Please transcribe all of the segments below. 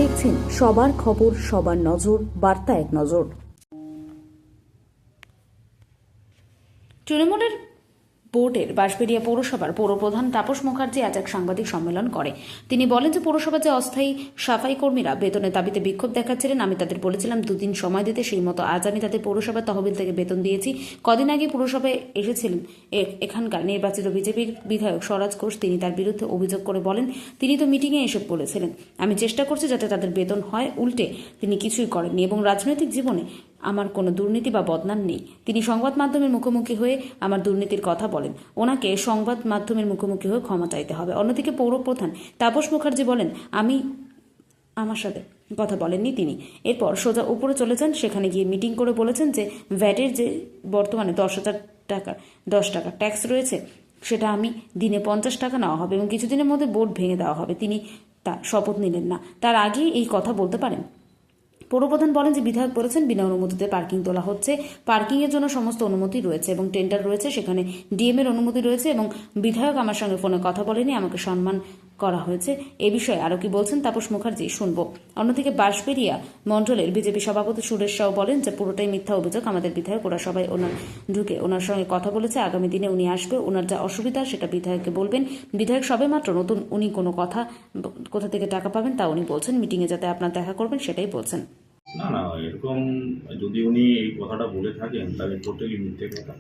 দেখছেন সবার খবর, সবার নজর, বার্তা এক নজর। তৃণমূলের বোর্ডের বাঁশবেড়িয়া পৌরসভার পৌরপ্রধান তাপস মুখার্জি আজ এক সাংবাদিক সম্মেলন করে। তিনি বলেন যে পৌরসভার যে অস্থায়ী সাফাই কর্মীরা বেতনের দাবিতে বিক্ষোভ দেখাচ্ছিলেন, আমি তাদের বলেছিলাম দুদিন সময় দিতে, সেই মতো আজ আমি তাদের পৌরসভার তহবিল থেকে বেতন দিয়েছি। কদিন আগে পৌরসভায় এসেছিলেন এখানকার নির্বাচিত বিজেপির বিধায়ক স্বরাজ ঘোষ। তিনি তার বিরুদ্ধে অভিযোগ করে বলেন, তিনি তো মিটিংয়ে এসে বলেছিলেন আমি চেষ্টা করছি যাতে তাদের বেতন হয়, উল্টে তিনি কিছুই করেননি এবং রাজনৈতিক জীবনে আমার কোনো দুর্নীতি বা বদনাম নেই। তিনি সংবাদ মাধ্যমের মুখোমুখি হয়ে আমার দুর্নীতির কথা বলেন, ওনাকে সংবাদ মাধ্যমের মুখোমুখি হয়ে ক্ষমা চাইতে হবে। অন্যদিকে পৌরপ্রধান তাপস মুখার্জি বলেন, আমার সাথে কথা বলেননি তিনি। এরপর সোজা উপরে চলে যান, সেখানে গিয়ে মিটিং করে বলেছেন যে ভ্যাটের যে বর্তমানে 10 টাকা ট্যাক্স রয়েছে, সেটা আমি দিনে 50 টাকা নেওয়া হবে এবং কিছুদিনের মধ্যে বোর্ড ভেঙে দেওয়া হবে। তিনি তা শপথ নিলেন না, তার আগেই এই কথা বলতে পারেন। পৌরপ্রধান বলেন যে বিধায়ক বলেছেন বিনা অনুমতিতে পার্কিং তোলা হচ্ছে, পার্কিং এর জন্য সমস্ত অনুমতি রয়েছে এবং টেন্ডার রয়েছে, সেখানে ডিএম এর অনুমতি রয়েছে এবং বিধায়ক আমার সঙ্গে ফোনে কথা বলেনি, আমাকে সম্মান করা হয়েছে। এ বিষয়ে আরও কি বলছেন তাপস মুখার্জি শুনবো। অন্যদিকে বাঁশবেড়িয়া মণ্ডলের বিজেপি সভাপতি সুরেশ সাউ বলেন যে পুরোটাই মিথ্যা অভিযোগ, আমাদের বিধায়ক ওরা সবাই ওনার সঙ্গে কথা বলেছে, আগামী দিনে উনি আসবে, ওনার যা অসুবিধা সেটা বিধায়ককে বলবেন। বিধায়ক সবে মাত্র নতুন, উনি কোনো কোথা থেকে টাকা পাবেন তা উনি বলছেন, মিটিংয়ে যাতে আপনার দেখা করবেন সেটাই বলছেন। না এরকম যদি উনি এই কথাটা বলে থাকেন তাহলে টোটালি মিথ্যে কথা।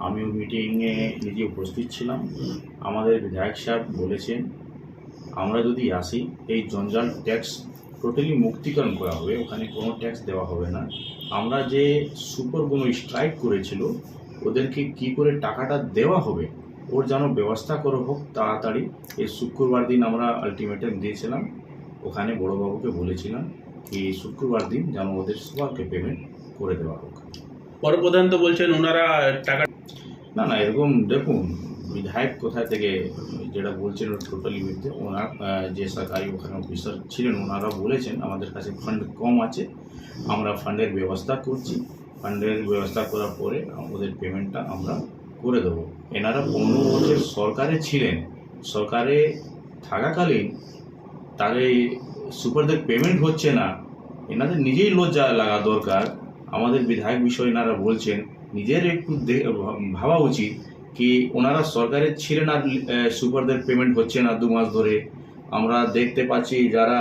আমিও মিটিংয়ে নিজে উপস্থিত ছিলাম। আমাদের বিধায়ক সাহেব বলেছেন আমরা যদি আসি এই জঞ্জাল ট্যাক্স টোটালি মুক্তিকরণ করা হবে, ওখানে কোনো ট্যাক্স দেওয়া হবে না। আমরা যে সুপার কোনো স্ট্রাইক করেছিল ওদেরকে কি করে টাকাটা দেওয়া হবে ওর যেন ব্যবস্থা করা হোক তাড়াতাড়ি। এই শুক্রবার দিন আমরা আলটিমেটাম দিয়েছিলাম, ওখানে বড়োবাবুকে বলেছিলাম এই শুক্রবার দিন যেন ওদের সবাইকে পেমেন্ট করে দেওয়া হোক। পৌরপ্রধান তো বলছেন ওনারা টাকা না এরকম দেখুন, বিধায়ক কোথা থেকে যেটা বলছেন টোটালি মিথ্যে। ওনার যে সরকারি ওখানে অফিসার ছিলেন ওনারা বলেছেন আমাদের কাছে ফান্ড কম আছে, আমরা ফান্ডের ব্যবস্থা করছি, ফান্ডের ব্যবস্থা করার পরে ওদের পেমেন্টটা আমরা করে দেবো। এনারা 15 বছর সরকারে ছিলেন, সরকারে থাকাকালীন তার এই সুপারদের পেমেন্ট হচ্ছে না, এনাদের নিজেই লজ্জা লাগা দরকার। আমাদের বিধায়ক বিষয় এনারা বলছেন, নিজের একটু ভাবা উচিত কি ওনারা সরকারে ছিলেন আর সুপারদের পেমেন্ট হচ্ছে না 2 মাস ধরে। আমরা দেখতে পাচ্ছি যারা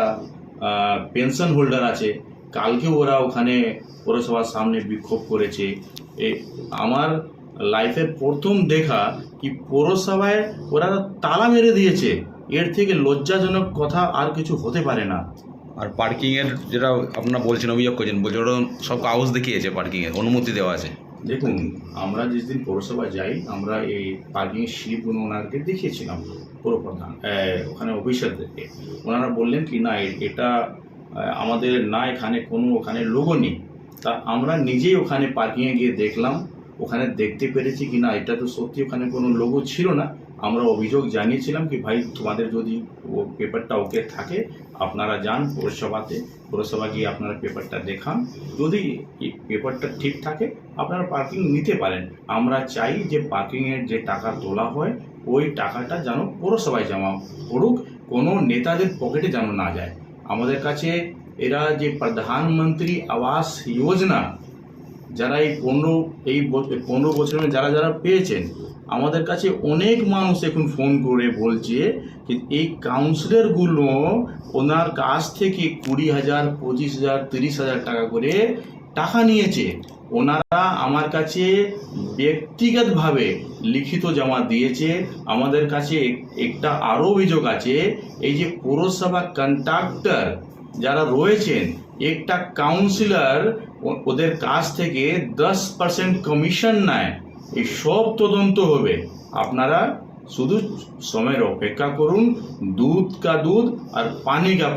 পেনশন হোল্ডার আছে, কালকে ওরা ওখানে পৌরসভার সামনে বিক্ষোভ করেছে। আমার লাইফের প্রথম দেখা কি পৌরসভায় ওরা তালা মেরে দিয়েছে, এর থেকে লজ্জাজনক কথা আর কিছু হতে পারে না। আর পার্কিংয়ের যেটা আপনারা বলছেন, অভিযোগ করছেন, বলছেন ওরা সব কাগজ দেখিয়েছে, পার্কিংয়ের অনুমতি দেওয়া আছে। দেখুন, আমরা যেদিন পৌরসভা যাই আমরা এই পার্কিং স্লিপগুলো ওনাদেরকে দেখিয়েছিলাম পৌরপ্রধান ওখানে অফিসারদেরকে। ওনারা বললেন কি না এটা আমাদের না, এখানে কোনো ওখানে লোগো নেই। তা আমরা নিজেই ওখানে পার্কিংয়ে গিয়ে দেখলাম, ওখানে দেখতে পেরেছি কি না এটা তো সত্যি ওখানে কোনো লোগো ছিল না। আমরা অভিযোগ জানিয়েছিলাম কি ভাই তোমাদের যদি ও পেপারটা ওকে থাকে আপনারা যান পৌরসভাতে, পৌরসভা গিয়ে আপনারা পেপারটা দেখান, যদি পেপারটা ঠিক থাকে আপনারা পার্কিং নিতে পারেন। আমরা চাই যে পার্কিংয়ের যে টাকা তোলা হয় ওই টাকাটা যেন পৌরসভায় জমা পড়ুক, কোনো নেতাদের পকেটে যেন না যায়। আমাদের কাছে এরা যে প্রধানমন্ত্রী আবাস যোজনা যারা এই 15 বছরের যারা পেয়েছেন, আমাদের কাছে অনেক মানুষ এখন ফোন করে বলছে যে এই কাউন্সিলরগুলো ওনার কাছ থেকে 20,000, 25,000, 30,000 টাকা করে টাকা নিয়েছে। ওনারা আমার কাছে ব্যক্তিগতভাবে লিখিত জমা দিয়েছে। আমাদের কাছে একটা আরও অভিযোগ আছে, এই যে পৌরসভা কন্ট্রাক্টর যারা রয়েছেন, একটা কাউন্সিলর ওদের কাছ থেকে 10% কমিশন নেয়। এই সব তদন্ত হবে, আপনারা শুধু সময়ের অপেক্ষা করুন। দুধ কা দুধ আর পানি কা